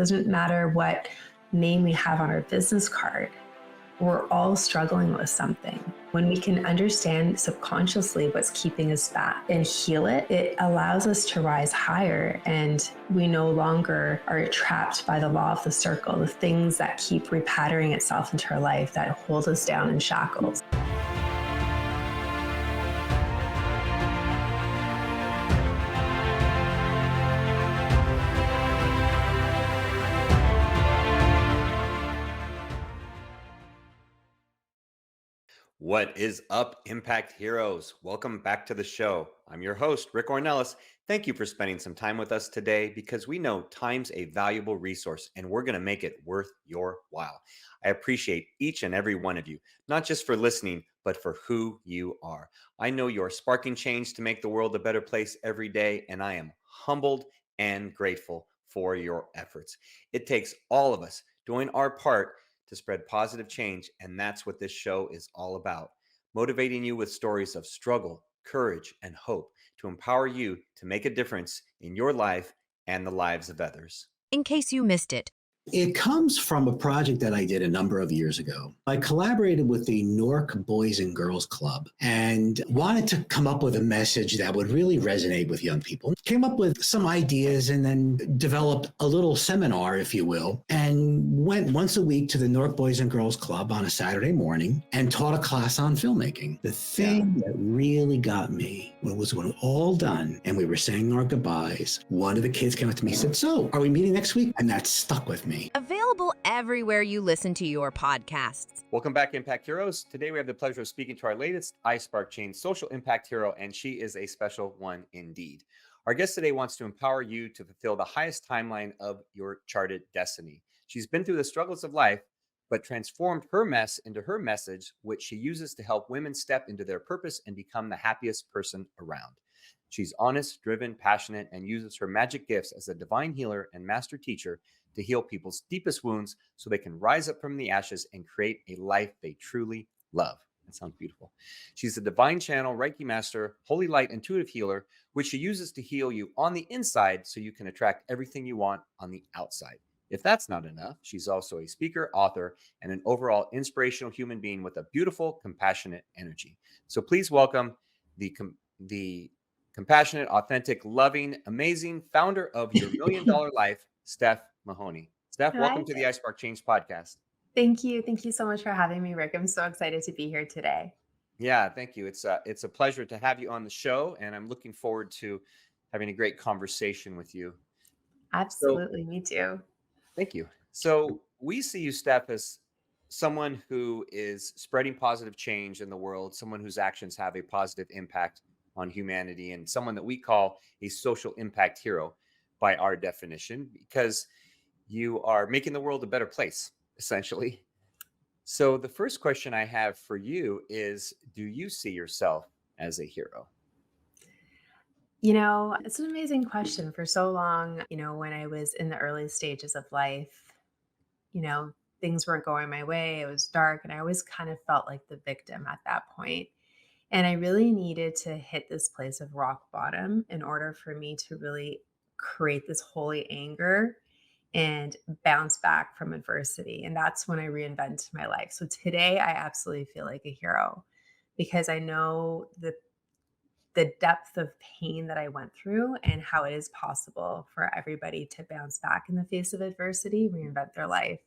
Doesn't matter what name we have on our business card. We're all struggling with something. When we can understand subconsciously what's keeping us back and heal it, it allows us to rise higher, and we no longer are trapped by the law of the circle, the things that keep repatterning itself into our life that hold us down in shackles. What is up, Impact Heroes? Welcome back to the show. I'm your host, Rick Ornelas. Thank you for spending some time with us today because we know time's a valuable resource and we're going to make it worth your while. I appreciate each and every one of you, not just for listening, but for who you are. I know you're sparking change to make the world a better place every day, and I am humbled and grateful for your efforts. It takes all of us doing our part to spread positive change, and that's what this show is all about. Motivating you with stories of struggle, courage, and hope to empower you to make a difference in your life and the lives of others. In case you missed it. It comes from a project that I did a number of years ago. I collaborated with the Newark Boys and Girls Club and wanted to come up with a message that would really resonate with young people. Came up with some ideas and then developed a little seminar, if you will, and went once a week to the Newark Boys and Girls Club on a Saturday morning and taught a class on filmmaking. The thing that really got me was when all done and we were saying our goodbyes, one of the kids came up to me and said, "So, are we meeting next week?" And that stuck with me. Available everywhere you listen to your podcasts. Welcome back, Impact Heroes. Today we have the pleasure of speaking to our latest iSpark Chain social impact hero, and she is a special one indeed. Our guest today wants to empower you to fulfill the highest timeline of your charted destiny. She's been through the struggles of life, but transformed her mess into her message, which she uses to help women step into their purpose and become the happiest person around. She's honest, driven, passionate, and uses her magic gifts as a divine healer and master teacher to heal people's deepest wounds so they can rise up from the ashes and create a life they truly love. That sounds beautiful. She's a divine channel, Reiki master, holy light intuitive healer, which she uses to heal you on the inside so you can attract everything you want on the outside. If that's not enough, she's also a speaker, author, and an overall inspirational human being with a beautiful, compassionate energy. So please welcome the compassionate, authentic, loving, amazing founder of Your $1 Million Life, Steph Mahoney. Steph, Hi. welcome to the iSpark Change podcast. Thank you. Thank you so much for having me, Rick. I'm so excited to be here today. Yeah, thank you. It's a pleasure to have you on the show, and I'm looking forward to having a great conversation with you. Absolutely. Me too. Thank you. So we see you, Steph, as someone who is spreading positive change in the world, someone whose actions have a positive impact on humanity, and someone that we call a social impact hero by our definition, because you are making the world a better place, essentially. So the first question I have for you is, do you see yourself as a hero? It's an amazing question. For so long, when I was in the early stages of life, you know, things weren't going my way. It was dark, and I always kind of felt like the victim at that point. And I really needed to hit this place of rock bottom in order for me to really create this holy anger and bounce back from adversity. And that's when I reinvented my life. So today I absolutely feel like a hero because I know the depth of pain that I went through and how it is possible for everybody to bounce back in the face of adversity, reinvent their life.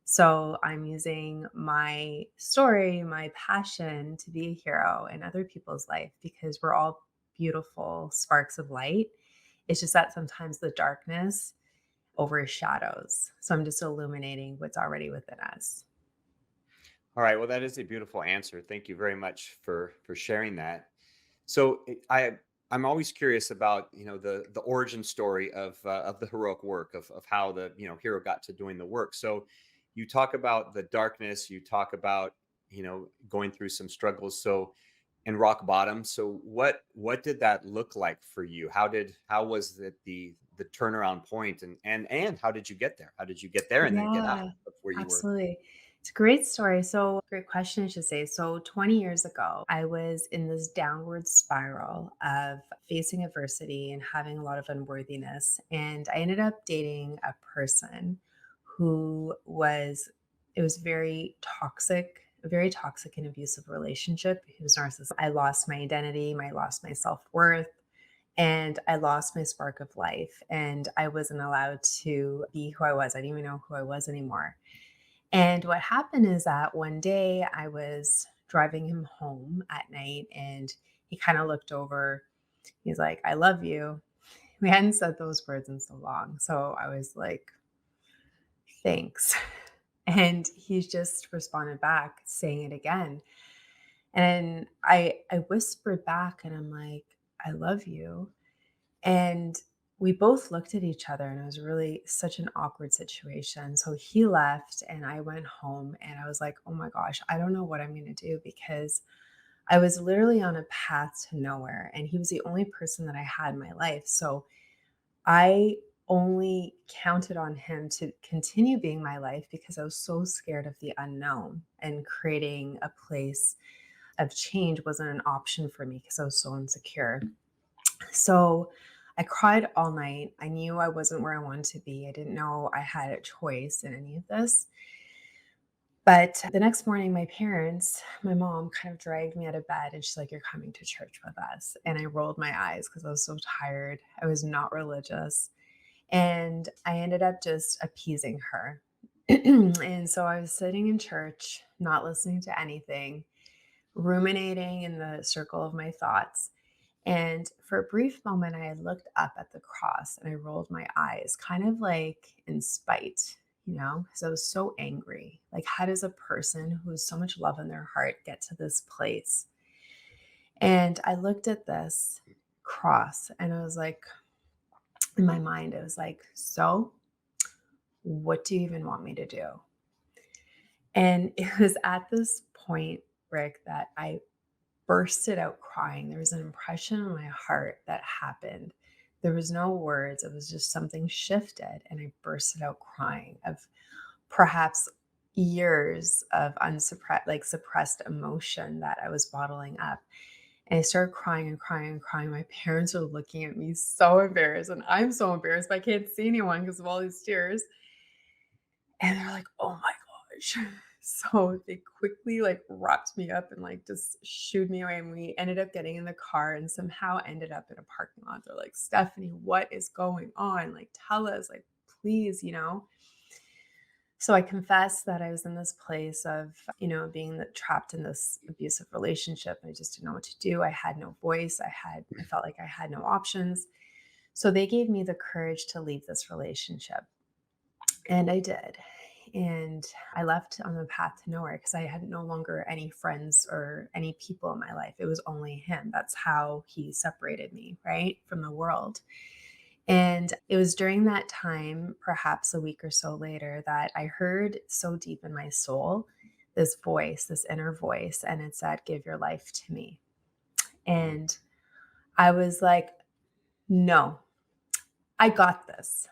So I'm using my story, my passion to be a hero in other people's life because we're all beautiful sparks of light. It's just that sometimes the darkness overshadows. So I'm just illuminating what's already within us. All right. Well, that is a beautiful answer. Thank you very much for sharing that. So I'm always curious about the origin story of the heroic work of how the hero got to doing the work. So you talk about the darkness, you talk about going through some struggles. So and rock bottom. So what did that look like for you? How was it the turnaround point, and how did you get there? How did you get there and then get out Yeah, of where you were? absolutely. It's a great story. So, great question, I should say. So, 20 years ago, I was in this downward spiral of facing adversity and having a lot of unworthiness. And I ended up dating a person who was, it was a very toxic and abusive relationship. He was narcissistic. I lost my identity, I lost my self worth. And I lost my spark of life, and I wasn't allowed to be who I was. I didn't even know who I was anymore. And what happened is that one day I was driving him home at night and he kind of looked over. He's like, I love you. We hadn't said those words in so long. So I was like, thanks. And he just responded back saying it again. And I whispered back and I'm like, I love you. And we both looked at each other and it was really such an awkward situation. So he left and I went home and I was like, oh my gosh, I don't know what I'm going to do because I was literally on a path to nowhere and he was the only person that I had in my life. So I only counted on him to continue being my life because I was so scared of the unknown, and creating a place of change wasn't an option for me because I was so insecure. So I cried all night. I knew I wasn't where I wanted to be. I didn't know I had a choice in any of this. But the next morning, my mom kind of dragged me out of bed and she's like, You're coming to church with us. And I rolled my eyes because I was so tired. I was not religious. And I ended up just appeasing her. And so I was sitting in church, not listening to anything, ruminating in the circle of my thoughts. And for a brief moment, I had looked up at the cross and I rolled my eyes, kind of like in spite, because I was so angry. Like, how does a person who has so much love in their heart get to this place? And I looked at this cross and I was like, in my mind, it was like, So, what do you even want me to do? And it was at this point, Rick, that I bursted out crying. There was an impression in my heart that happened. There was no words. It was just something shifted, and I bursted out crying of perhaps years of suppressed emotion that I was bottling up. And I started crying and crying and crying. My parents are looking at me so embarrassed, and I'm so embarrassed, but I can't see anyone because of all these tears. And they're like, "Oh my gosh." So they quickly like wrapped me up and like just shooed me away. And we ended up getting in the car and somehow ended up in a parking lot. They're like, Stephanie, what is going on? Like, tell us, like, please. So I confessed that I was in this place of, being trapped in this abusive relationship. I just didn't know what to do. I had no voice. I felt like I had no options. So they gave me the courage to leave this relationship. And I did. And I left on the path to nowhere because I had no longer any friends or any people in my life. It was only him. That's how he separated me, right, from the world. And it was during that time, perhaps a week or so later, that I heard so deep in my soul this voice, this inner voice, and it said, Give your life to me. And I was like, No, I got this.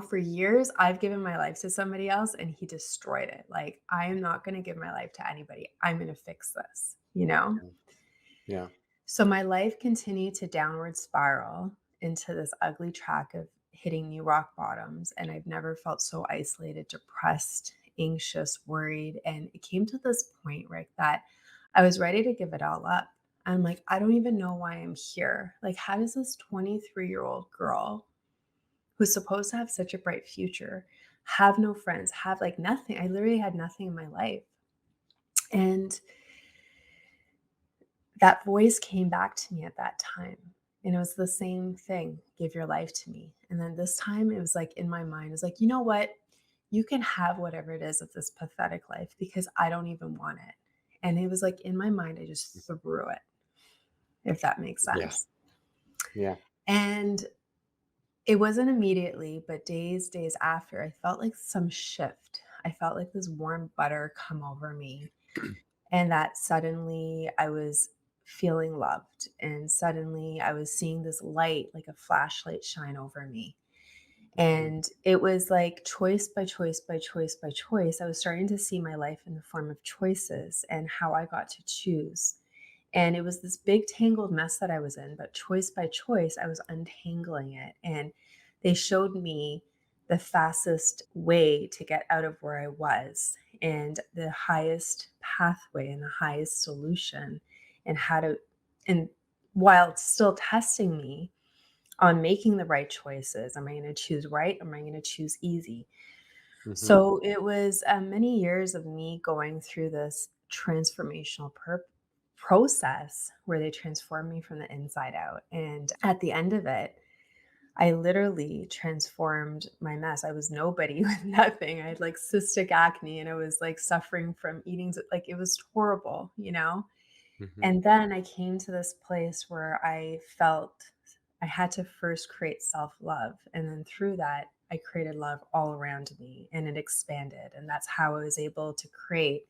For years, I've given my life to somebody else and he destroyed it. Like, I am not going to give my life to anybody. I'm going to fix this. Yeah. Yeah. So my life continued to downward spiral into this ugly track of hitting new rock bottoms. And I've never felt so isolated, depressed, anxious, worried. And it came to this point, Rick, that I was ready to give it all up. I'm like, I don't even know why I'm here. Like, how does this 23-year-old girl who's supposed to have such a bright future, have no friends, have like nothing. I literally had nothing in my life. And that voice came back to me at that time. And it was the same thing, give your life to me. And then this time it was like in my mind, it was like, you know what? You can have whatever it is of this pathetic life because I don't even want it. And it was like in my mind, I just threw it, if that makes Yeah. sense. Yeah. And it wasn't immediately, but days after, I felt like some shift. I felt like this warm butter come over me, and that suddenly I was feeling loved, and suddenly I was seeing this light, like a flashlight, shine over me. Mhm. And it was like choice by choice by choice by choice. I was starting to see my life in the form of choices and how I got to choose. And it was this big tangled mess that I was in, but choice by choice, I was untangling it. And they showed me the fastest way to get out of where I was and the highest pathway and the highest solution and how to, and while still testing me on making the right choices. Am I going to choose right? Am I going to choose easy? Mhm. So it was many years of me going through this transformational process where they transformed me from the inside out. And at the end of it, I literally transformed my mess. I was nobody with nothing. I had like cystic acne and I was like suffering from eating, like it was horrible, you know? Mhm. And then I came to this place where I felt I had to first create self love. And then through that, I created love all around me and it expanded. And that's how I was able to create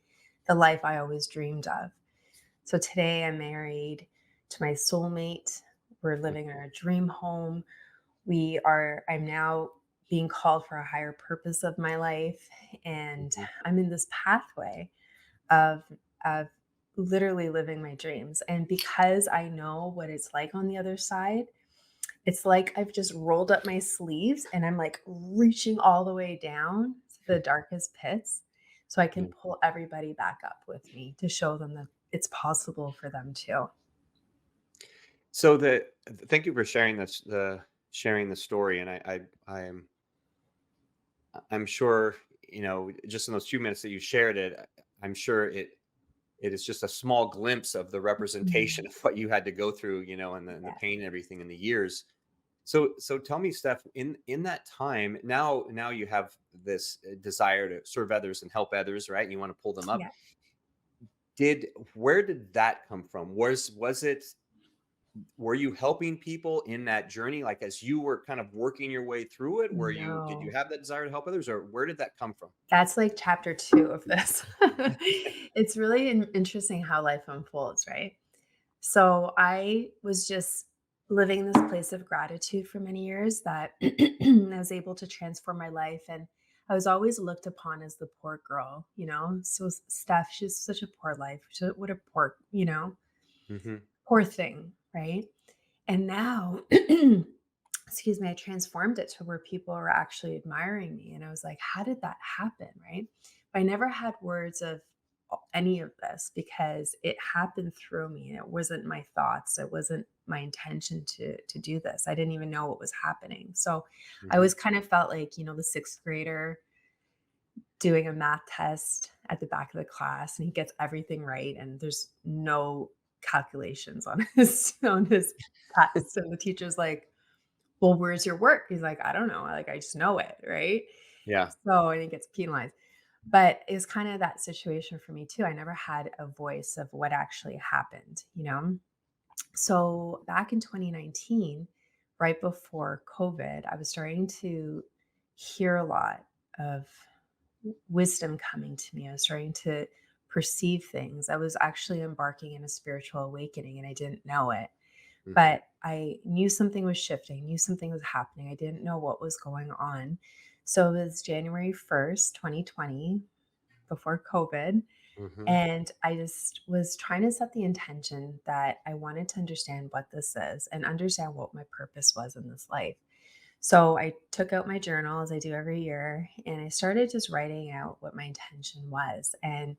the life I always dreamed of. So today I'm married to my soulmate. We're living in our dream home. I'm now being called for a higher purpose of my life. And Mhm. I'm in this pathway of of literally living my dreams. And because I know what it's like on the other side, it's like I've just rolled up my sleeves and I'm like reaching all the way down to the darkest pits so I can Yeah. pull everybody back up with me to show them that it's possible for them too. So thank you for sharing sharing the story, and I'm sure, just in those few minutes that you shared it, I'm sure it is just a small glimpse of the representation Mhm. of what you had to go through, and the Yeah. pain and everything in the years. So tell me, Steph, in that time, now you have this desire to serve others and help others, right? And you want to pull them up. Yeah. Did Where did that come from? Was it Were you helping people in that journey, like as you were kind of working your way through it? Did you No. have that desire to help others, or where did that come from? That's like chapter 2 of this. It's really interesting how life unfolds, right? So I was just living this place of gratitude for many years that I was able to transform my life. And I was always looked upon as the poor girl, you know? So Steph, she's such a poor life. What a poor, Hmm. poor thing, right? And now, excuse me, I transformed it to where people were actually admiring me. And I was like, how did that happen? Right. But I never had words of any of this because it happened through me and it wasn't my thoughts. It wasn't my intention to do this. I didn't even know what was happening. So I Hmm. was kind of felt like, the sixth grader doing a math test at the back of the class and he gets everything right and there's no calculations on his test and the teacher's like, well, where's your work? He's like, I don't know. Like, I just know it. Right. Yeah. So, and he gets penalized. But it's kind of that situation for me too. I never had a voice of what actually happened. So back in 2019, right before COVID, I was starting to hear a lot of wisdom coming to me. I was starting to perceive things. I was actually embarking in a spiritual awakening and I didn't know it. Hmm. But I knew something was shifting, knew something was happening. I didn't know what was going on. So it was January 1st, 2020, before COVID. Hmm. And I just was trying to set the intention that I wanted to understand what this is and understand what my purpose was in this life. So I took out my journal as I do every year and I started just writing out what my intention was. And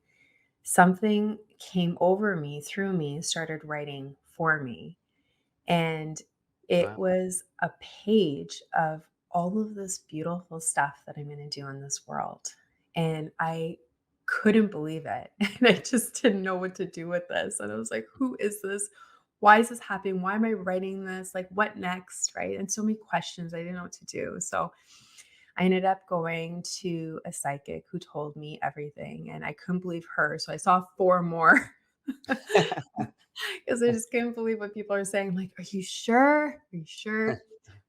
something came over me, through me, started writing for me. And it Wow. was a page of all of this beautiful stuff that I'm going to do in this world. And I couldn't believe it. And I just didn't know what to do with this. And I was like, who is this? Why is this happening? Why am I writing this? Like, what next? Right. And so many questions. I didn't know what to do. So I ended up going to a psychic who told me everything. And I couldn't believe her. So I saw four more. Because I just can't believe what people are saying. I'm like, are you sure? Are you sure?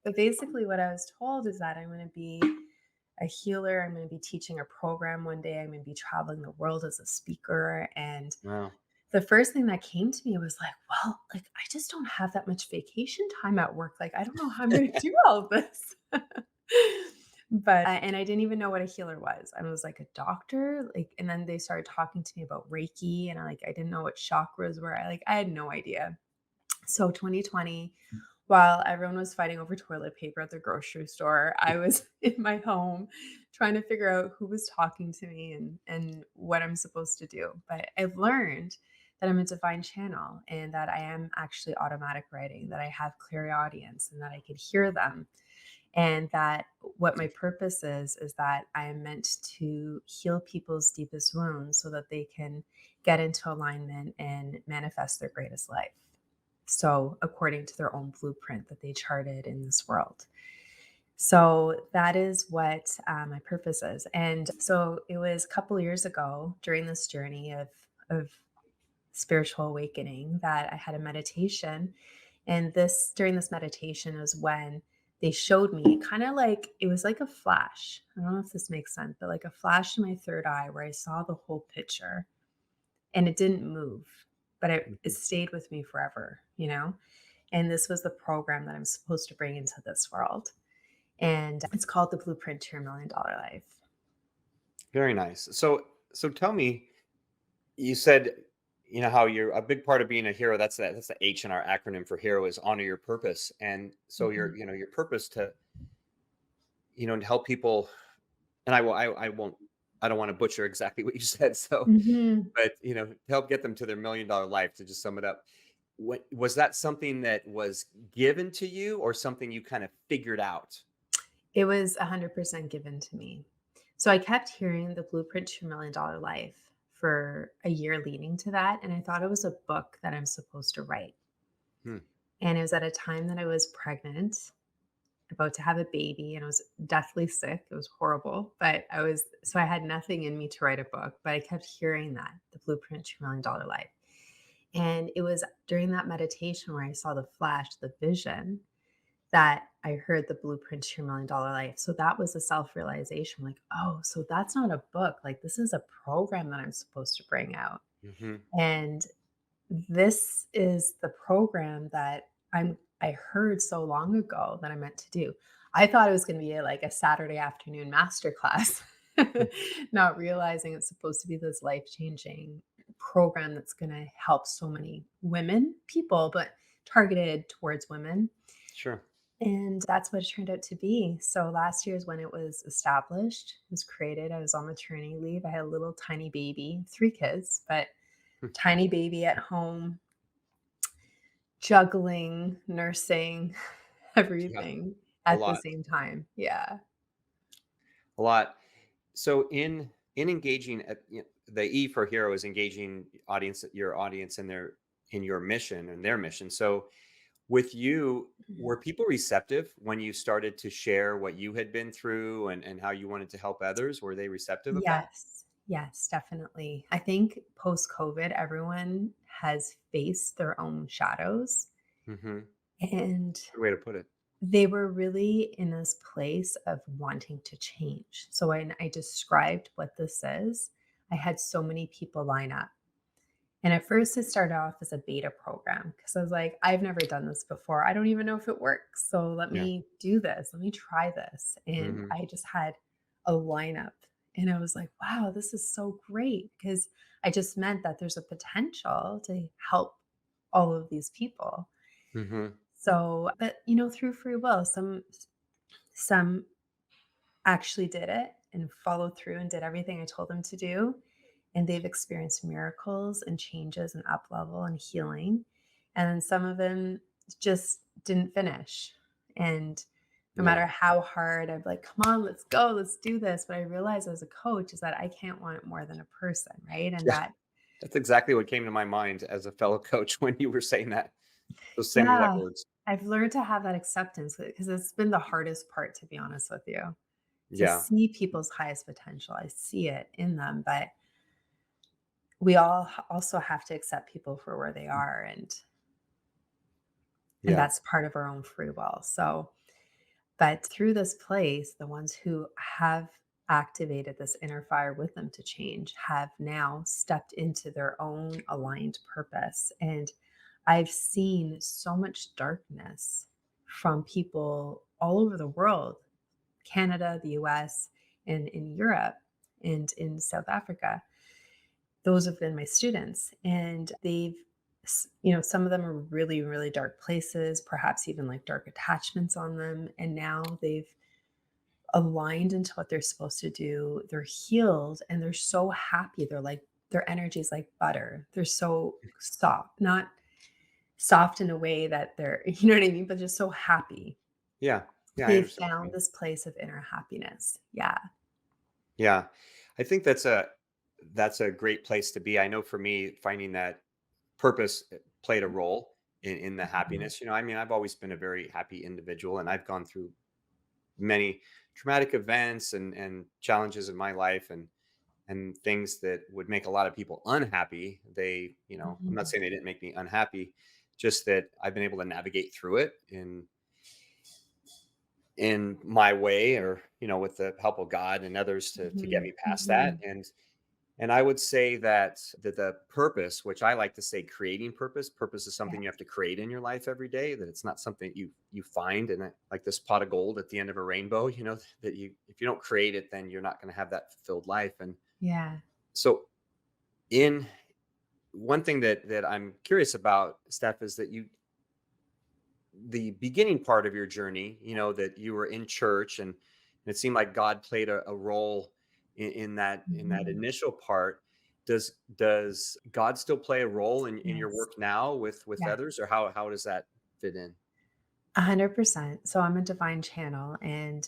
But basically, what I was told is that I'm going to be a healer. I'm going to be teaching a program one day. I'm going to be traveling the world as a speaker. And Wow. the first thing that came to me was like, well, like, I just don't have that much vacation time at work. Like, I don't know how I'm going to do all of this. But and I didn't even know what a healer was. I was like, "A doctor?" Like, and then they started talking to me about Reiki, and I didn't know what chakras were. I had no idea. So 2020, while everyone was fighting over toilet paper at the grocery store, I was in my home trying to figure out who was talking to me and what I'm supposed to do. But I've learned that I'm a divine channel and that I am actually automatic writing, that I have clairaudience and that I could hear them. And that what my purpose is that I am meant to heal people's deepest wounds so that they can get into alignment and manifest their greatest life. So, according to their own blueprint that they charted in this world. So, that is what my purpose is. And so, it was a couple years ago during this journey of spiritual awakening that I had a meditation. And during this meditation is when they showed me kind of like it was like a flash. I don't know if this makes sense, but like a flash in my third eye where I saw the whole picture and it didn't move, but it Mhm. stayed with me forever, you know? And this was the program that I'm supposed to bring into this world. And it's called The Blueprint to Your $1 Million Life. Very nice. So tell me, you said, how you're a big part of being a hero. That's the H in our acronym for hero is honor your purpose. And so Mhm. your purpose to, to help people. And I won't, I don't want to butcher exactly what you said. So, Mhm. but to help get them to their $1 million life, to just sum it up. What was that something that was given to you or something you kind of figured out? It was 100% given to me. So I kept hearing The Blueprint to Your $1 Million Life for a year leading to that, and I thought it was a book that I'm supposed to write. Hmm. And it was at a time that I was pregnant, about to have a baby, and I was deathly sick. It was horrible, but I had nothing in me to write a book, but I kept hearing that, The Blueprint to Your $1 Million Life. And it was during that meditation where I saw the flash, the vision, that I heard The Blueprint to Your $1 Million Life. So that was a self-realization, like, "Oh, so that's not a book, like, this is a program that I'm supposed to bring out." Hmm. And this is the program that I heard so long ago that I meant to do. I thought it was gonna be like a Saturday afternoon masterclass, not realizing it's supposed to be this life-changing program that's gonna help so many women, people, but targeted towards women. Sure. And that's what it turned out to be. So last year is when it was established, it was created. I was on maternity leave. I had a little tiny baby, 3 kids, but tiny baby at home, juggling, nursing, Yeah. everything A at the lot. same time. Yeah. A lot. So in engaging the E for hero is engaging your audience in your mission and their mission. So with you, Mhm. were people receptive when you started to share what you had been through and how you wanted to help others? Were they receptive of that? Yes. Yes, definitely. I think post-COVID, everyone has faced their own shadows, Hmm. and Good way to put it. they were really in this place of wanting to change. So when I described what this is, I had so many people line up. And at first, it started off as a beta program because I was like, I've never done this before. I don't even know if it works. So let Yeah. me do this. Let me try this. And Hmm. I just had a lineup. And I was like, wow, this is so great because I just meant that there's a potential to help all of these people. Hmm. So, but through free will, some actually did it and followed through and did everything I told them to do, and they've experienced miracles and changes and up level and healing. And then some of them just didn't finish. And no Yeah. matter how hard I'm like, come on, let's go, let's do this. But I realize as a coach is that I can't want it more than a person, right? And Yeah. that, That's exactly what came to my mind as a fellow coach when you were saying that. Those same exact yeah, words. I've learned to have that acceptance because it's been the hardest part, to be honest with you, to Yeah. see people's highest potential. I see it in them, but we all also have to accept people for where they are, and Yeah. that's part of our own free will. So, but through this place, the ones who have activated this inner fire with them to change have now stepped into their own aligned purpose. And I've seen so much darkness from people all over the world Canada, the US, and in Europe, and in South Africa. Those have been my students, and some of them are really, really dark places, perhaps even like dark attachments on them. And now they've aligned into what they're supposed to do. They're healed and they're so happy. Their energy is like butter. They're so soft, not soft in a way that they're, you know what I mean, but just so happy. Yeah. Yeah, I They've understand what you found mean. this place of inner happiness. Yeah. Yeah. I think that's a great place to be. I know for me, finding that purpose played a role in the Mhm. happiness. I mean, I've always been a very happy individual, and I've gone through many traumatic events and challenges in my life, and things that would make a lot of people unhappy. I'm not Mhm. saying they didn't make me unhappy, just that I've been able to navigate through it in my way, or with the help of God and others to get Mhm. me past that. Mhm. And I would say that the purpose, which I like to say creating purpose is Yeah. something you have to create in your life every day, that it's not something you find in like this pot of gold at the end of a rainbow, that you if you don't create it, then you're not going to have that fulfilled life. And Yeah. so in one thing that I'm curious about, Steph, is that the beginning part of your journey, that you were in church, and it seemed like God played a role in that Mhm. initial part. Does God still play a role in your Yes. work now with Yeah. others, or how does that fit in? 100%. So I'm a divine channel, and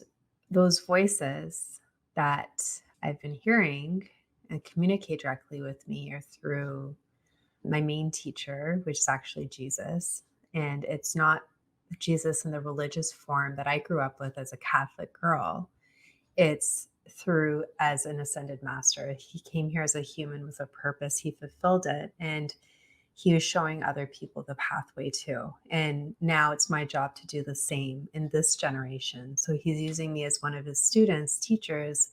those voices that I've been hearing and communicate directly with me are through my main teacher, which is actually Jesus. And it's not Jesus in the religious form that I grew up with as a Catholic girl. It's through as an ascended master. He came here as a human with a purpose, he fulfilled it. And he was showing other people the pathway too. And now it's my job to do the same in this generation. So he's using me as one of his students, teachers,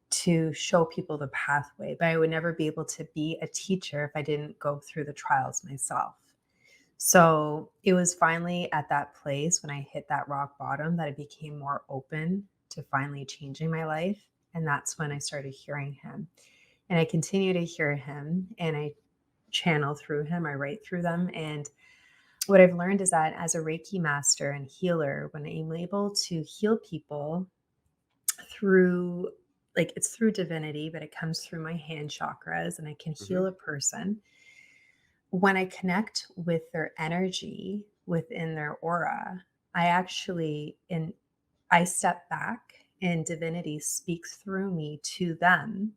to show people the pathway. But I would never be able to be a teacher if I didn't go through the trials myself. So it was finally at that place when I hit that rock bottom that I became more open to finally changing my life. And that's when I started hearing him. And I continue to hear him, and I channel through him, I write through them. And what I've learned is that as a Reiki master and healer, when I'm able to heal people through, like, it's through divinity, but it comes through my hand chakras and I can heal Hmm. a person. When I connect with their energy within their aura, I actually, in I step back and divinity speaks through me to them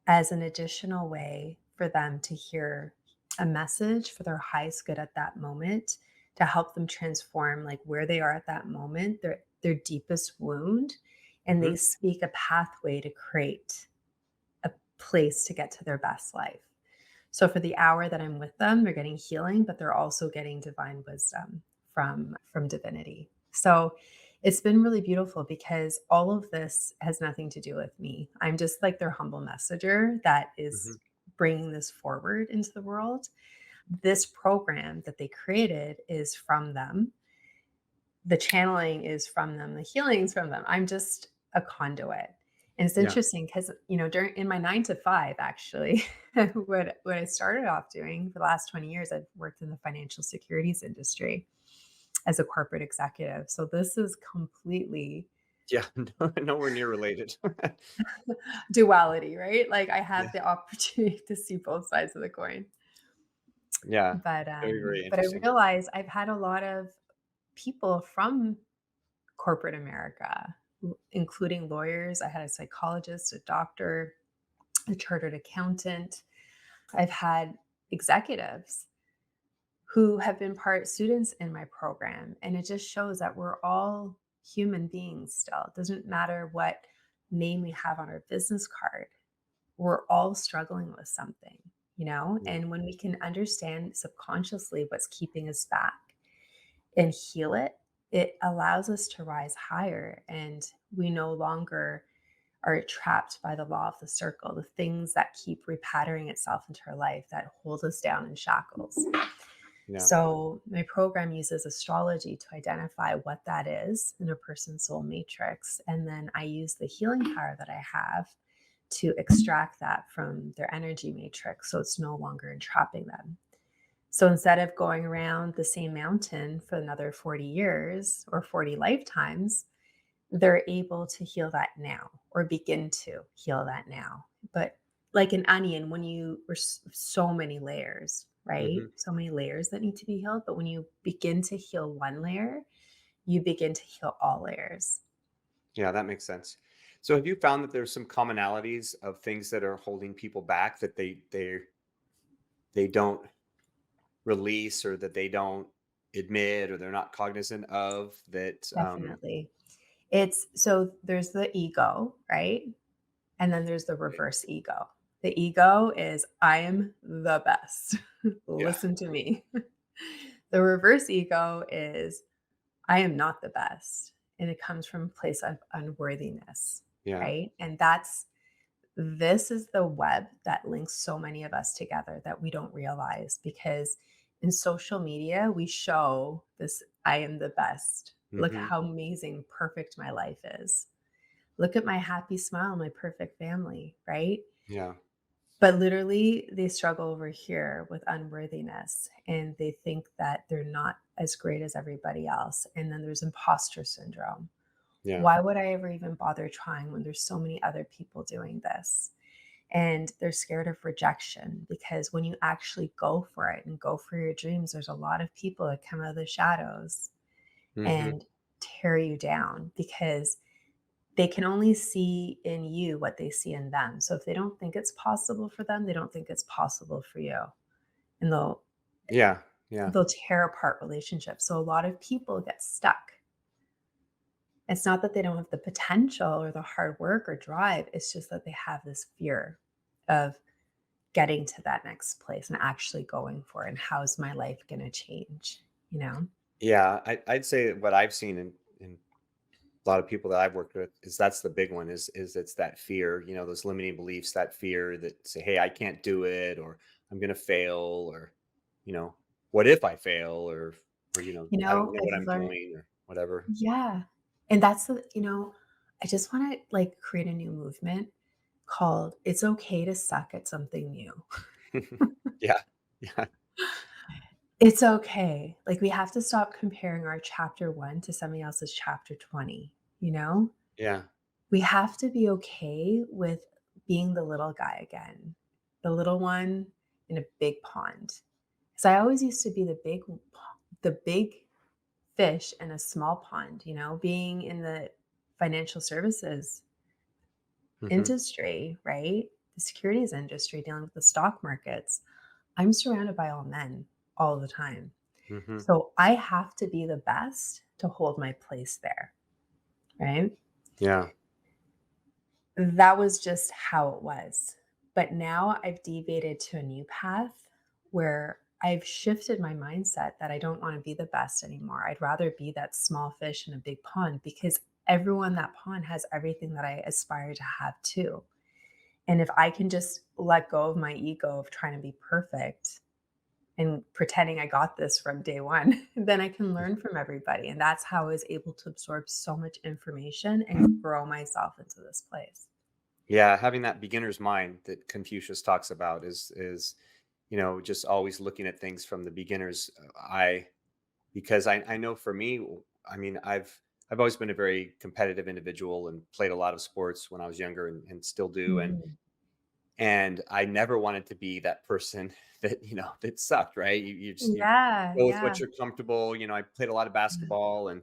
as an additional way for them to hear a message for their highest good at that moment, to help them transform like where they are at that moment, their deepest wound, and they Hmm. speak a pathway to create a place to get to their best life. So for the hour that I'm with them, they're getting healing, but they're also getting divine wisdom from divinity. So it's been really beautiful because all of this has nothing to do with me. I'm just like their humble messenger that Hmm. is bringing this forward into the world. This program that they created is from them. The channeling is from them. The healing is from them. I'm just a conduit. And it's Yeah. interesting because, during in my 9 to 5, actually, what I started off doing for the last 20 years, I've worked in the financial securities industry as a corporate executive. So this is completely Yeah. Nowhere near related. duality, right? Like I Yeah. have the opportunity to see both sides of the coin. Yeah. But Very, very but I interesting. realize I've had a lot of people from corporate America, including lawyers. I had a psychologist, a doctor, a chartered accountant. I've had executives who have been part students in my program. And it just shows that we're all human beings still. It doesn't matter what name we have on our business card. We're all struggling with something. Yeah. And when we can understand subconsciously what's keeping us back and heal it, it allows us to rise higher. And we no longer are trapped by the law of the circle, the things that keep repattering itself into our life that hold us down in shackles. Yeah. So my program uses astrology to identify what that is in a person's soul matrix. And then I use the healing power that I have to extract that from their energy matrix so it's no longer entrapping them. So instead of going around the same mountain for another 40 years or 40 lifetimes, they're able to heal that now or begin to heal that now. But like an onion, when you there's so many layers, right? Hmm. So many layers that need to be healed. But when you begin to heal one layer, you begin to heal all layers. Yeah, that makes sense. So have you found that there's some commonalities of things that are holding people back that they don't release, or that they don't admit, or they're not cognizant of that? Definitely. It's so there's the ego, right? And then there's the Right. reverse ego. The ego is I am the best. Yeah. Listen to me. The reverse ego is I am not the best. And it comes from a place of unworthiness, Yeah. right? And this is the web that links so many of us together that we don't realize because in social media, we show this I am the best. Look Hmm. how amazing, perfect my life is. Look at my happy smile, my perfect family, right? Yeah. But literally, they struggle over here with unworthiness and they think that they're not as great as everybody else. And then there's imposter syndrome. Yeah. Why would I ever even bother trying when there's so many other people doing this? And they're scared of rejection because when you actually go for it and go for your dreams, there's a lot of people that come out of the shadows Hmm. and tear you down because they can only see in you what they see in them. So if they don't think it's possible for them, they don't think it's possible for you. And Yeah. Yeah. they'll tear apart relationships. So a lot of people get stuck. It's not that they don't have the potential or the hard work or drive. It's just that they have this fear of getting to that next place and actually going for it. And how's my life going to change? You know? Yeah. I'd say what I've seen in a lot of people that I've worked with is that's the big one, is it's that fear, those limiting beliefs, that fear that say, hey, I can't do it, or I'm gonna fail, or, you know, what if I fail, or I don't know what I've I'm learned, doing, or whatever. yeah. And that's I just want to like create a new movement called It's Okay to Suck at Something New. Yeah. Yeah. It's okay. Like we have to stop comparing our chapter 1 to somebody else's chapter 20, you know? Yeah. We have to be okay with being the little guy again, the little one in a big pond. Because I always used to be the big fish in a small pond, being in the financial services Hmm. industry, right? The securities industry, dealing with the stock markets. I'm surrounded by all men all the time. Hmm. So I have to be the best to hold my place there, right? Yeah. That was just how it was. But now I've deviated to a new path where I've shifted my mindset that I don't want to be the best anymore. I'd rather be that small fish in a big pond because everyone in that pond has everything that I aspire to have too. And if I can just let go of my ego of trying to be perfect and pretending I got this from day one, then I can learn from everybody. And that's how I was able to absorb so much information and grow myself into this place. Yeah, having that beginner's mind that Confucius talks about is just always looking at things from the beginner's eye, because I know for me, I mean, I've always been a very competitive individual and played a lot of sports when I was younger, and still do, Mhm. and I never wanted to be that person that that sucked, right? You Yeah, go with yeah. what you're comfortable. I played a lot of basketball, and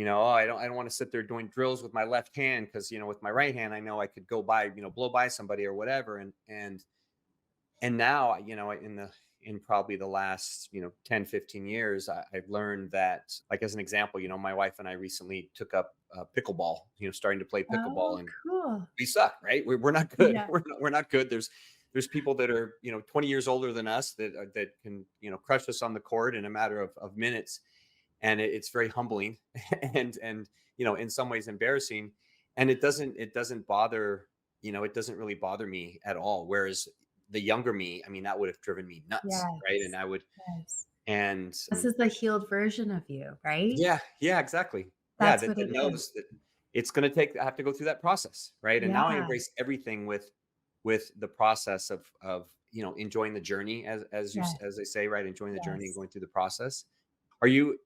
oh, I don't want to sit there doing drills with my left hand, because with my right hand I know I could go by, blow by somebody or whatever. And now, in probably the last, 10, 15 years, I've learned that, like, as an example, my wife and I recently took up pickleball, starting to play Oh, pickleball, and cool. we suck, right? We're not good. Yeah. We're not good. There's people that are 20 years older than us that can crush us on the court in a matter of minutes, and it's very humbling and in some ways embarrassing, and it doesn't bother, it doesn't really bother me at all, whereas the younger me, I mean, that would have driven me nuts, right? And Yes, I would yes. And This is the healed version of you, right? yeah, yeah, exactly. Yeah, That's that what that it is. knows that it's gonna take I have to go through that process, right? And now I Yeah. embrace everything with the process of, enjoying the journey Yes. as they say, right? Enjoying the journey and Yes. going through the process.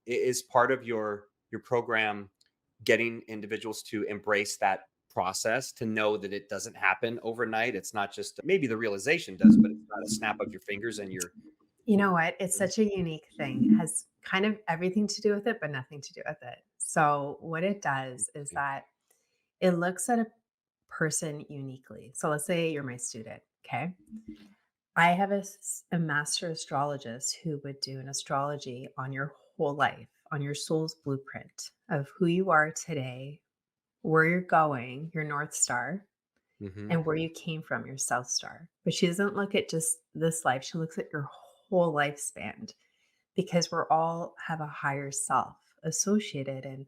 Is part of your program getting individuals to embrace that process, to know that it doesn't happen overnight? It's not just maybe the realization does, but it's not a snap of your fingers and you're You know what? It's such a unique thing. It has kind of everything to do with it, but nothing to do with it. So, what it does is that it looks at a person uniquely. So, let's say you're my student, okay? I have a master astrologist who would do an astrology on your whole life, on your soul's blueprint of who you are today, where you're going, your North Star, Mhm. and where you came from, your South Star. But she doesn't look at just this life, she looks at your whole lifespan because we're all have a higher self associated. And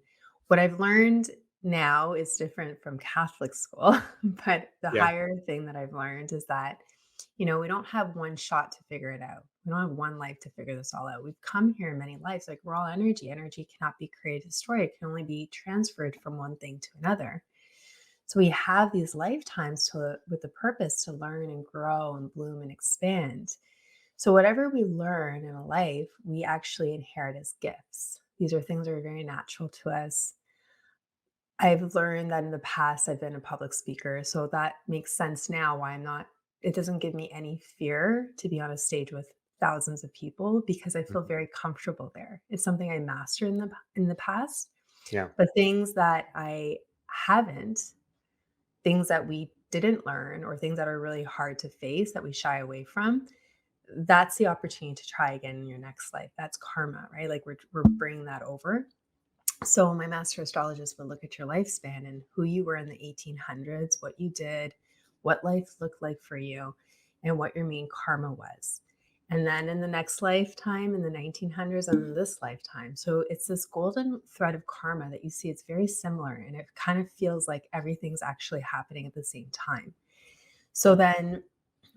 what I've learned now is different from Catholic school, but the Yeah. higher thing that I've learned is that, we don't have one shot to figure it out. We don't have one life to figure this all out. We've come here in many lives. Like we're all energy. Energy cannot be created, destroyed. It can only be transferred from one thing to another. So we have these lifetimes to with the purpose to learn and grow and bloom and expand. So, whatever we learn in a life, we actually inherit as gifts. These are things that are very natural to us. I've learned that in the past, I've been a public speaker. So, that makes sense now why I'm not, it doesn't give me any fear to be on a stage with thousands of people because I feel Mhm. very comfortable there. It's something I mastered in the past, Yeah. but things that I haven't, things that we didn't learn, or things that are really hard to face that we shy away from, that's the opportunity to try again in your next life. That's karma, right? Like we're bringing that over. So my master astrologist would look at your lifespan and who you were in the 1800s, what you did, what life looked like for you, and what your main karma was. And then in the next lifetime, in the 1900s, and in this lifetime. So it's this golden thread of karma that you see. It's very similar, and it kind of feels like everything's actually happening at the same time. So then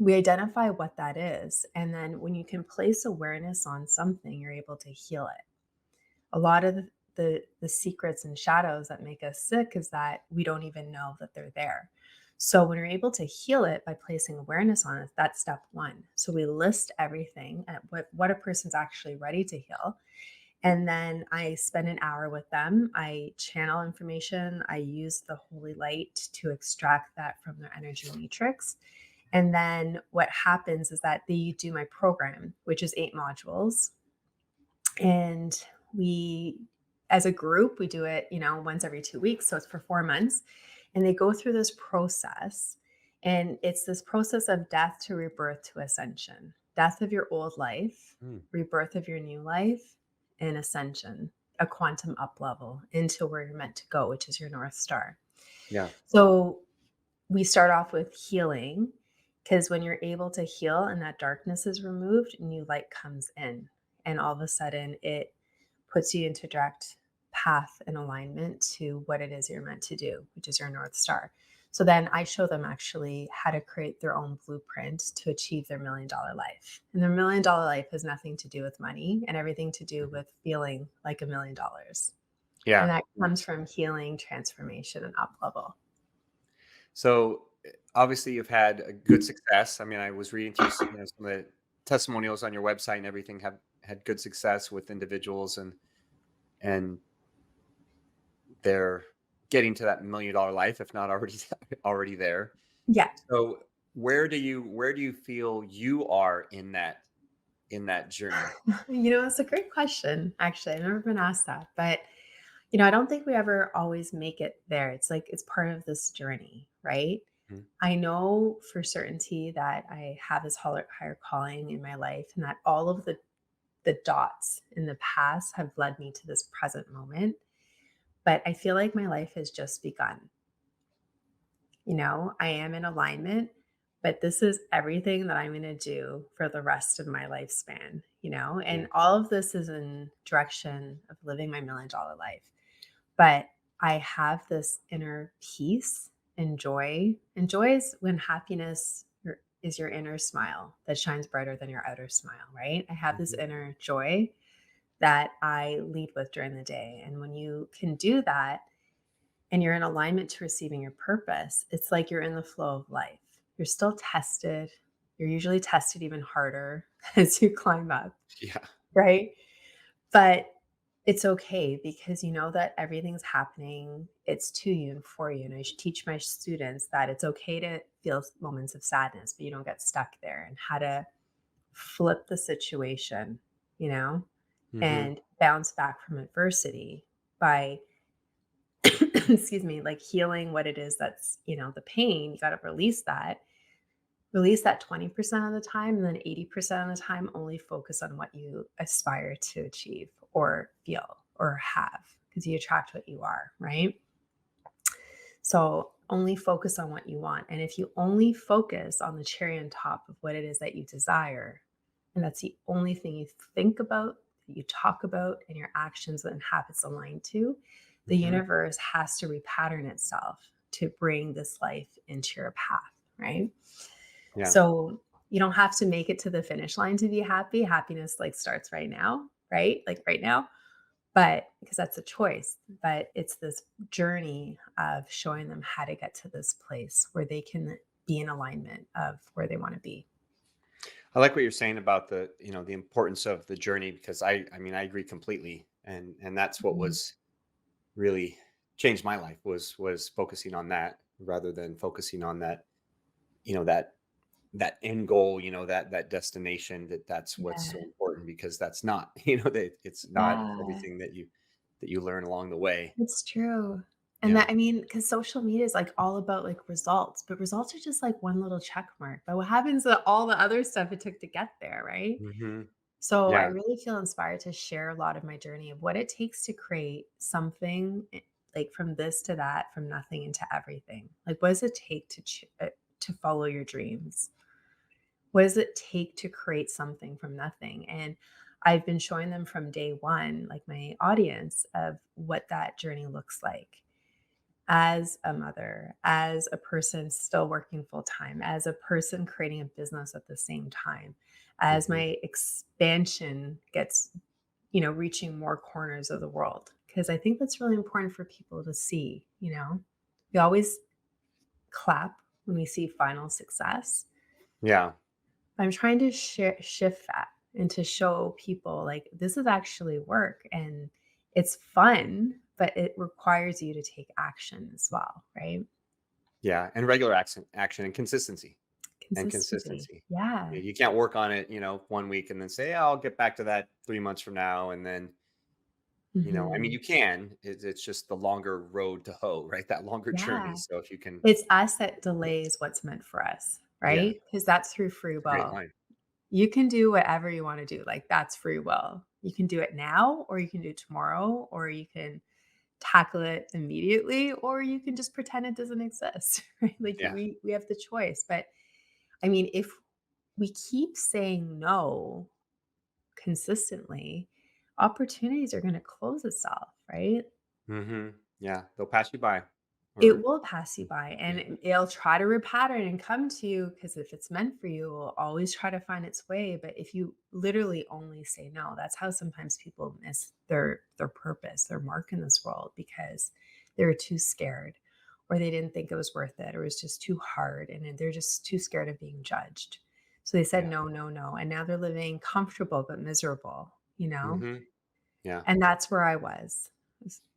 we identify what that is. And then when you can place awareness on something, you're able to heal it. A lot of the secrets and shadows that make us sick is that we don't even know that they're there. So when you're able to heal it by placing awareness on it, that's step one. So we list everything at what a person's actually ready to heal. And then I spend an hour with them. I channel information. I use the holy light to extract that from their energy matrix. And then what happens is that they do my program, which is 8 modules. And we, as a group, we do it, once every 2 weeks. So it's for 4 months. And they go through this process. And it's this process of death to rebirth to ascension, death of your old life, Mm. rebirth of your new life, and ascension, a quantum up level into where you're meant to go, which is your North Star. Yeah. So we start off with healing because when you're able to heal and that darkness is removed, new light comes in. And all of a sudden, it puts you into direct path and alignment to what it is you're meant to do, which is your North Star. So then I show them actually how to create their own blueprint to achieve their $1 million life. And their $1 million life has nothing to do with money and everything to do Mhm. with feeling like $1 million. And Yeah. that comes from healing, transformation, and up level. So, obviously, you've had a good success. I mean, I was reading through some of the testimonials on your website and everything have had good success with individuals and they're getting to that $1 million life, if not already already there. Yeah. So, where do you feel you are in that journey? It's a great question, actually. I've never been asked that, but I don't think we ever always make it there. It's like it's part of this journey, right? Mhm. I know for certainty that I have this higher calling in my life and that all of the dots in the past have led me to this present moment, but I feel like my life has just begun. I am in alignment, but this is everything that I'm going to do for the rest of my lifespan, Yeah. and all of this is in direction of living my $1 million life. But I have this inner peace and joy. And joy is when happiness, is your inner smile that shines brighter than your outer smile, right? I have this Mhm. inner joy that I lead with during the day. And when you can do that and you're in alignment to receiving your purpose, it's like you're in the flow of life. You're still tested. You're usually tested even harder as you climb up, Yeah. right? But it's okay because you know that everything's happening. It's to you and for you. And I should teach my students that it's okay to feel moments of sadness, but you don't get stuck there, and how to flip the situation, you know, Mhm. and bounce back from adversity by, excuse me, like healing what it is that's, the pain. You got to release that 20% of the time, and then 80% of the time only focus on what you aspire to achieve or feel or have, because you attract what you are, right? So only focus on what you want. And if you only focus on the cherry on top of what it is that you desire, and that's the only thing you think about, you talk about, and your actions and habits align to, the Mhm. universe has to repattern itself to bring this life into your path, right? Yeah. So you don't have to make it to the finish line to be happy. Happiness like starts right now, right? Like right now. But because that's a choice, but it's this journey of showing them how to get to this place where they can be in alignment of where they want to be. I like what you're saying about the importance of the journey because I mean, I agree completely. And that's what Mhm. was really changed my life was focusing on that rather than focusing on that, you know, that end goal, that destination, that's what's Yeah. so important because that's not, that it's not Yeah. everything that you learn along the way. It's true. And Yeah. that, I mean, because social media is like all about like results, but results are just like one little check mark. But what happens to all the other stuff it took to get there, right? Hmm. So I Yeah. really feel inspired to share a lot of my journey of what it takes to create something, like from this to that, from nothing into everything. Like, what does it take to follow your dreams? What does it take to create something from nothing? And I've been showing them from day one, like my audience, of what that journey looks like as a mother, as a person still working full time, as a person creating a business at the same time, as Hmm. my expansion gets, reaching more corners of the world. Because I think that's really important for people to see, We always clap when we see final success. Yeah. I'm trying to shift that and to show people like this is actually work, and it's fun, but it requires you to take action as well, right? Yeah. And regular action and consistency. And Consistency. consistency. Yeah. You can't work on it, 1 week and then say, "Yeah, I'll get back to that 3 months from now," and then, I mean, Mhm. you can. It's just the longer road to hoe, right? That longer journey. Yeah. So if you can. It's us that delays what's meant for us, Yeah, right? Because that's through free it's a great will. line. You can do whatever you wanna do, like, that's free will. You can do it now, or you can do it tomorrow, or you can tackle it immediately, or you can just pretend it doesn't exist, right? Like, Yeah. we have the choice, but, I mean, if we keep saying no consistently, opportunities are gonna close itself, right? Mhm. Yeah, they'll pass you by It or will pass you by, and yeah. it'll try to repattern and come to you, because if it's meant for you, it will always try to find its way. But if you literally only say no, that's how sometimes people miss their purpose, their mark in this world, because they were too scared, or they didn't think it was worth it, or it was just too hard, and then they're just too scared of being judged. So they said Yeah. no, no, no, and now they're living comfortable but miserable, you know? Mhm. Yeah. And that's where I was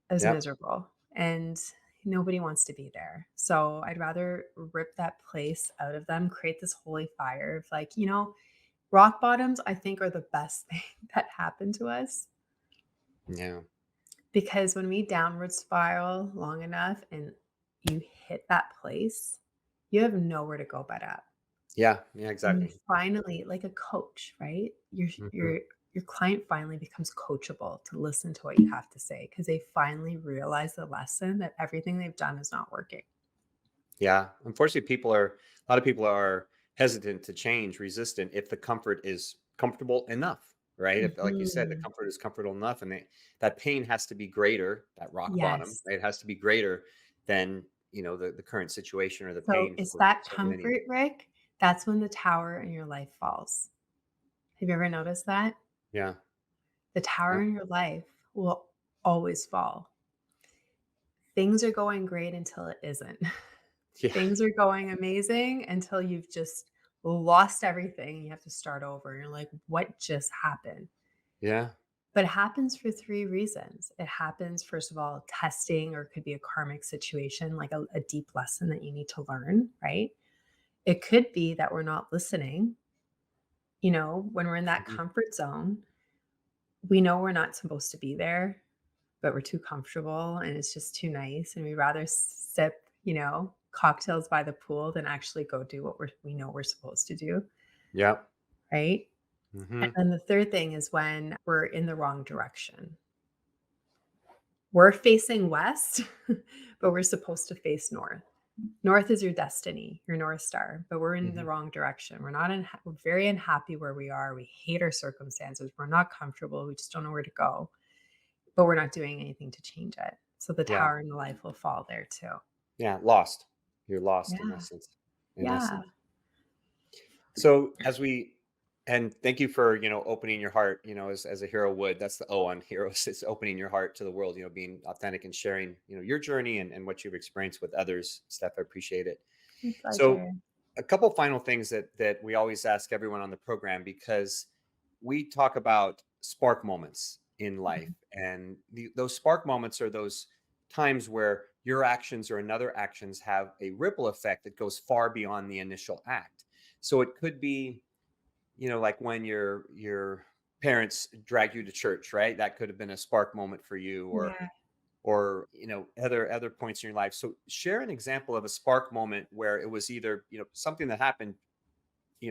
Yep. miserable, and nobody wants to be there. So I'd rather rip that place out of them, create this holy fire of like, rock bottoms, I think, are the best thing that happened to us, Yeah. because when we downward spiral long enough and you hit that place, you have nowhere to go but up. Yeah. Yeah, And you exactly. finally, like a coach, right? Your Mhm. your your client finally becomes coachable to listen to what you have to say, because they finally realize the lesson that everything they've done is not working. Yeah. Unfortunately, a lot of people are hesitant to change, resistant if the comfort is comfortable enough, right? If, like you said, the Mhm. comfort is comfortable enough, and that pain has to be greater, that rock bottom, Yes. right? It has to be greater than the current situation or the So pain it's for that so many. comfort, Rick, That's when the tower in your life falls. Have you ever noticed that? Yeah. The tower Yeah. in your life will always fall. Things are going great until it isn't. Yeah. Things are going amazing until you've just lost everything and you have to start over. You're like, what just happened? Yeah. But it happens for 3 reasons. It happens, first of all, testing, or it could be a karmic situation, like a deep lesson that you need to learn, right? It could be that we're not listening. When we're in that Mhm. comfort zone, we know we're not supposed to be there, but we're too comfortable and it's just too nice. And we'd rather sip, cocktails by the pool than actually go do what we know we're supposed to do, Yeah. right? And Mhm. then the third thing is when we're in the wrong direction. We're facing west, but we're supposed to face north. North is your destiny, your North Star, but we're in the Mhm. wrong direction. We're very unhappy where we are. We hate our circumstances. We're not comfortable. We just don't know where to go, but we're not doing anything to change it. So the Yeah. tower in the life will fall there too. Yeah. Lost. You're lost in Yeah. essence. In Yeah. essence. So and thank you for, opening your heart, as a hero would. That's the O on heroes. It's opening your heart to the world, being authentic and sharing, your journey and what you've experienced with others. Steph, I appreciate it. My So pleasure. a couple final things that we always ask everyone on the program, because we talk about spark moments in life, Mhm. and those spark moments are those times where your actions or another actions have a ripple effect that goes far beyond the initial act. So it could be, like when your parents drag you to church, right? That could have been a spark moment for you, Yeah. or other points in your life. So share an example of a spark moment where it was either, something that happened,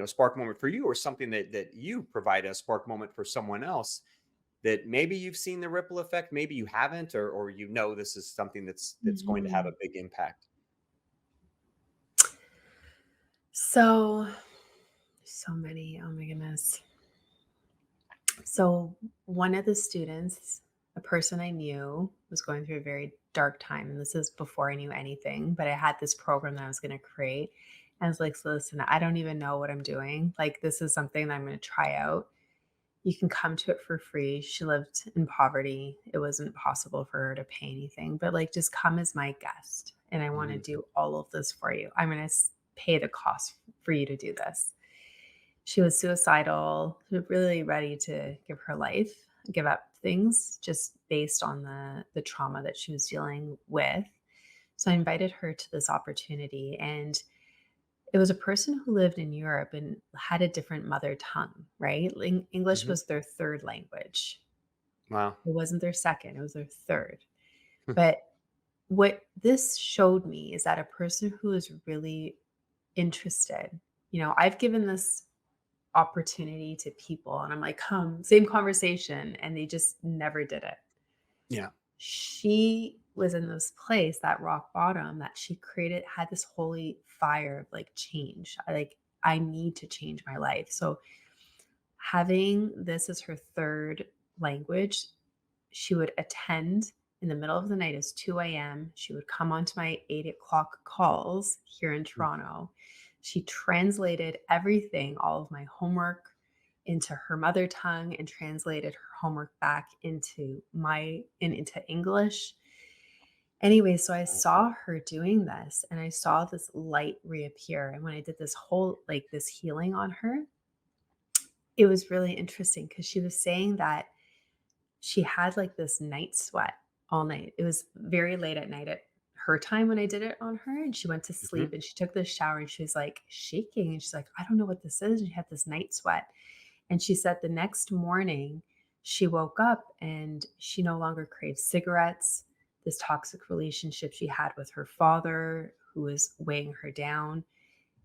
spark moment for you, or something that you provide a spark moment for someone else, that maybe you've seen the ripple effect, maybe you haven't, or this is something that's going to have a Mhm. big impact. So, so many. Oh my goodness. So, one of the students, a person I knew, was going through a very dark time. And this is before I knew anything, but I had this program that I was going to create. And I was like, so listen, I don't even know what I'm doing. Like, this is something that I'm going to try out. You can come to it for free. She lived in poverty. It wasn't possible for her to pay anything, but like, just come as my guest. And I want to Hmm. do all of this for you. I'm going to pay the cost for you to do this. She was suicidal, really ready to give her life, give up things just based on the trauma that she was dealing with. So I invited her to this opportunity, and it was a person who lived in Europe and had a different mother tongue, right? English Hmm. was their third language. Wow. It wasn't their second, it was their third. Hmm. But what this showed me is that a person who is really interested, I've given this opportunity to people and I'm like, "Come, same conversation," and they just never did it. Yeah. She was in this place, that rock bottom, that she had this holy fire of like change. I need to change my life. So having this as her third language, she would attend in the middle of the night. It's 2 a.m. She would come onto my 8 o'clock calls here in Mm. Toronto. She translated everything, all of my homework, into her mother tongue and translated her homework back into English. Anyway, so I saw her doing this and I saw this light reappear. And when I did this healing on her, it was really interesting because she was saying that she had, like, this night sweat all night. It was very late at night at her time when I did it on her, and she went to sleep, Mhm. and she took this shower, and she was, like, shaking, and she's like, "I don't know what this is," and she had this night sweat, and she said the next morning, she woke up, and she no longer craved cigarettes. This toxic relationship she had with her father, who was weighing her down,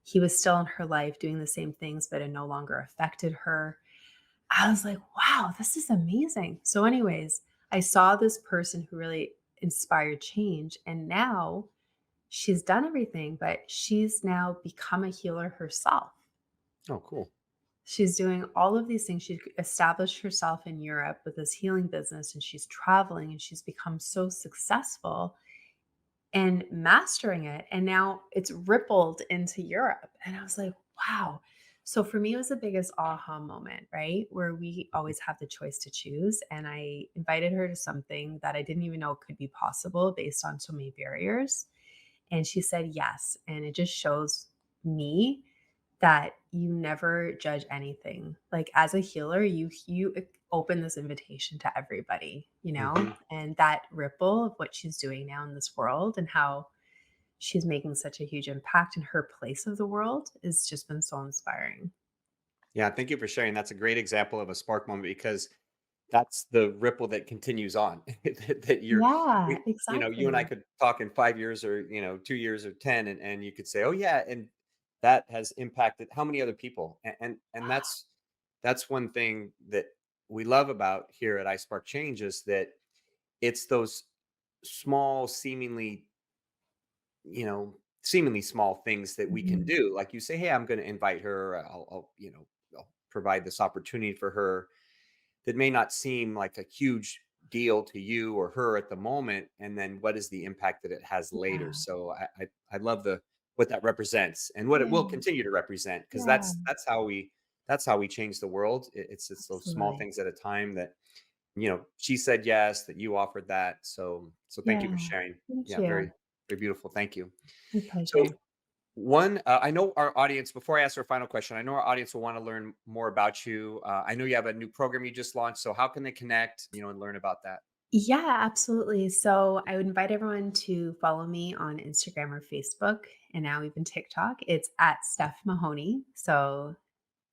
he was still in her life doing the same things, but it no longer affected her. I was like, wow, this is amazing. So, anyways, I saw this person who really inspired change. And now she's done everything, but she's now become a healer herself. Oh, cool. She's doing all of these things. She established herself in Europe with this healing business, and she's traveling and she's become so successful and mastering it. And now it's rippled into Europe. And I was like, Wow. So for me, it was the biggest aha moment, right? Where we always have the choice to choose. And I invited her to something that I didn't even know could be possible based on so many barriers. And she said yes. And it just shows me that you never judge anything. Like as a healer, you open this invitation to everybody, Hmm. and that ripple of what she's doing now in this world and how she's making such a huge impact in her place of the world has just been so inspiring. Yeah, thank you for sharing. That's a great example of a spark moment because that's the ripple that continues on. That Yeah, you and I exactly. could talk in 5 years or 2 years or 10, and you could say, "Oh yeah," and that has impacted how many other people. And that's one thing that we love about here at iSpark Change is that it's those small, seemingly small things that we can Mhm. do. Like you say, "Hey, I'm going to invite her. I'll provide this opportunity for her." That may not seem like a huge deal to you or her at the moment, and then what is the impact that it has later? Yeah, So I love the what that represents and what it will yeah, continue to represent because yeah, that's how we change the world. It's those small absolutely. things at a time that she said yes, that you offered that. So thank you for Yeah, sharing. thank Yeah, very you. very beautiful. Thank you. My So pleasure. I know our audience, before I ask our final question, I know our audience will want to learn more about you. I know you have a new program you just launched. So how can they connect, and learn about that? Yeah, absolutely. So I would invite everyone to follow me on Instagram or Facebook and now even TikTok. It's at Steph Mahoney. So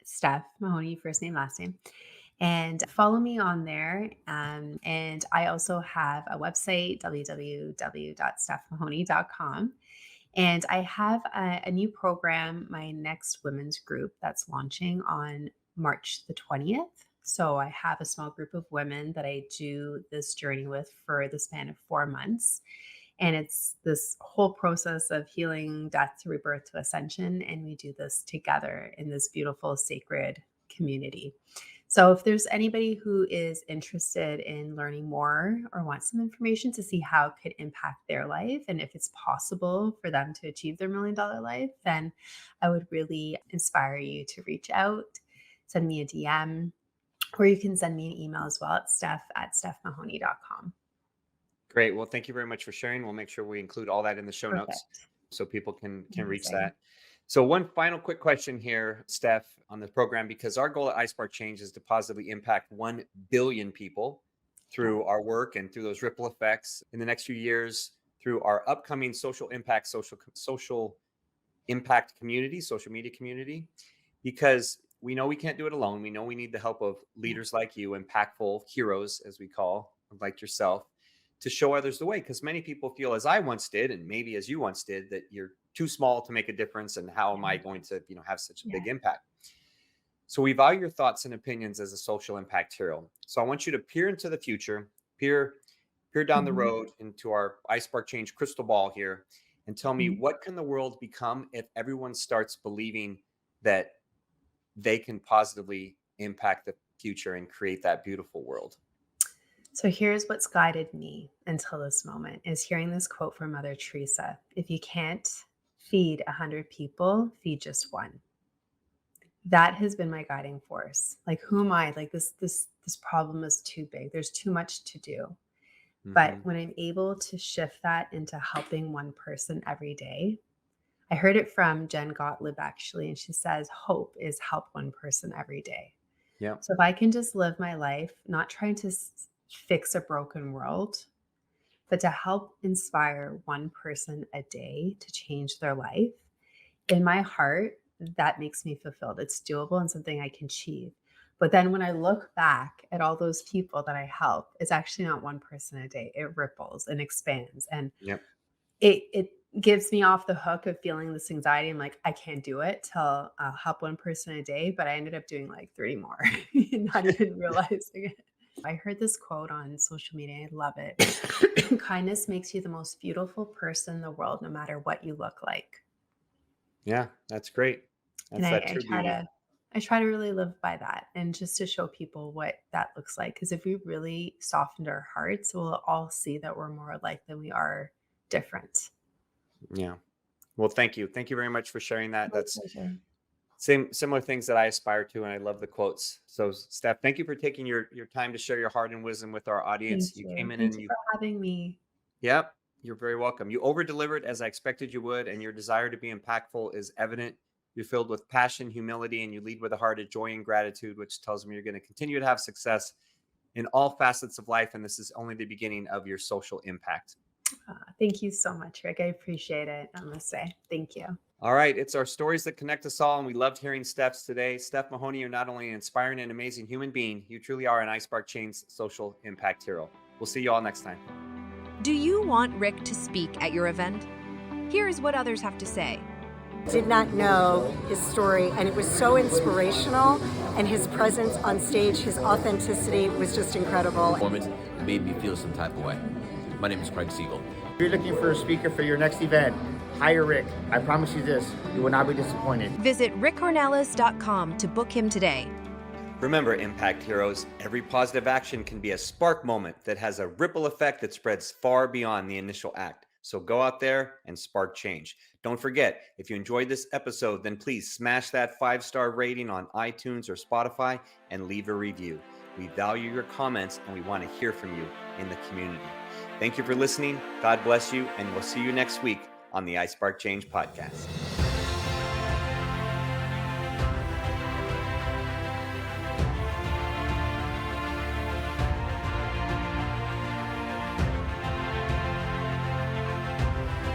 Steph Mahoney, first name, last name. And follow me on there. And I also have a website, www.stephmahoney.com. And I have a new program, my next women's group that's launching on March the 20th. So I have a small group of women that I do this journey with for the span of 4 months. And it's this whole process of healing, death to rebirth to ascension. And we do this together in this beautiful, sacred community. So, if there's anybody who is interested in learning more or wants some information to see how it could impact their life and if it's possible for them to achieve their $1 million life, then I would really inspire you to reach out, send me a DM, or you can send me an email as well at steph@stephmahoney.com. Great. Well, thank you very much for sharing. We'll make sure we include all that in the show notes Perfect. so people can reach Amazing. that. So one final quick question here, Steph, on the program, because our goal at iSpark Change is to positively impact 1 billion people Yeah. through our work and through those ripple effects in the next few years through our upcoming social impact community, social media community, because we know we can't do it alone. We know we need the help of Yeah. leaders like you, impactful heroes, as we call, like yourself, to show others the way. Because many people feel, as I once did, and maybe as you once did, that you're too small to make a difference. And how am Yeah. I going to, have such a Yeah. big impact? So we value your thoughts and opinions as a social impact hero. So I want you to peer into the future, peer down the Mhm. road into our iSpark Change crystal ball here, and tell me, Mhm. what can the world become if everyone starts believing that they can positively impact the future and create that beautiful world? So here's what's guided me until this moment is hearing this quote from Mother Teresa. If you can't feed 100 people, feed just one. That has been my guiding force. Like who am I? Like this problem is too big. There's too much to do. But Hmm. when I'm able to shift that into helping one person every day, I heard it from Jen Gottlieb actually, and she says, hope is help one person every day. Yeah. So if I can just live my life, not trying to fix a broken world, but to help inspire one person a day to change their life, in my heart, that makes me fulfilled. It's doable and something I can achieve. But then when I look back at all those people that I help, it's actually not one person a day. It ripples and expands. And Yep. it gives me off the hook of feeling this anxiety. I'm like, I can't do it till I'll help one person a day. But I ended up doing like 30 more, not even realizing it. I heard this quote on social media. I love it. Kindness makes you the most beautiful person in the world, no matter what you look like. Yeah, that's great. And That's I, that I true try beauty. to I try to really live by that and just to show people what that looks like. Because if we really softened our hearts, we'll all see that we're more alike than we are different. Yeah. Well, thank you. Thank you very much for sharing that. My That's pleasure. Similar things that I aspire to, and I love the quotes. So, Steph, thank you for taking your time to share your heart and wisdom with our audience. Thank You you. came in Thank and you you, for having me. yep, you're very welcome. You over delivered as I expected you would, and your desire to be impactful is evident. You're filled with passion, humility, and you lead with a heart of joy and gratitude, which tells me you're going to continue to have success in all facets of life. And this is only the beginning of your social impact. Thank you so much, Rick. I appreciate it. I must say, thank you. All right. It's our stories that connect us all. And we loved hearing Steph's today. Steph Mahoney, you're not only an inspiring and amazing human being, you truly are an iSpark Chain's social impact hero. We'll see you all next time. Do you want Rick to speak at your event? Here's what others have to say. Did not know his story, and it was so inspirational, and his presence on stage, his authenticity was just incredible. Performance made me feel some type of way. My name is Craig Siegel. If you're looking for a speaker for your next event, hire Rick. I promise you this, you will not be disappointed. Visit rickcornelis.com to book him today. Remember, Impact Heroes, every positive action can be a spark moment that has a ripple effect that spreads far beyond the initial act. So go out there and spark change. Don't forget, if you enjoyed this episode, then please smash that 5-star rating on iTunes or Spotify and leave a review. We value your comments and we want to hear from you in the community. Thank you for listening. God bless you, and we'll see you next week on the iSpark Change podcast.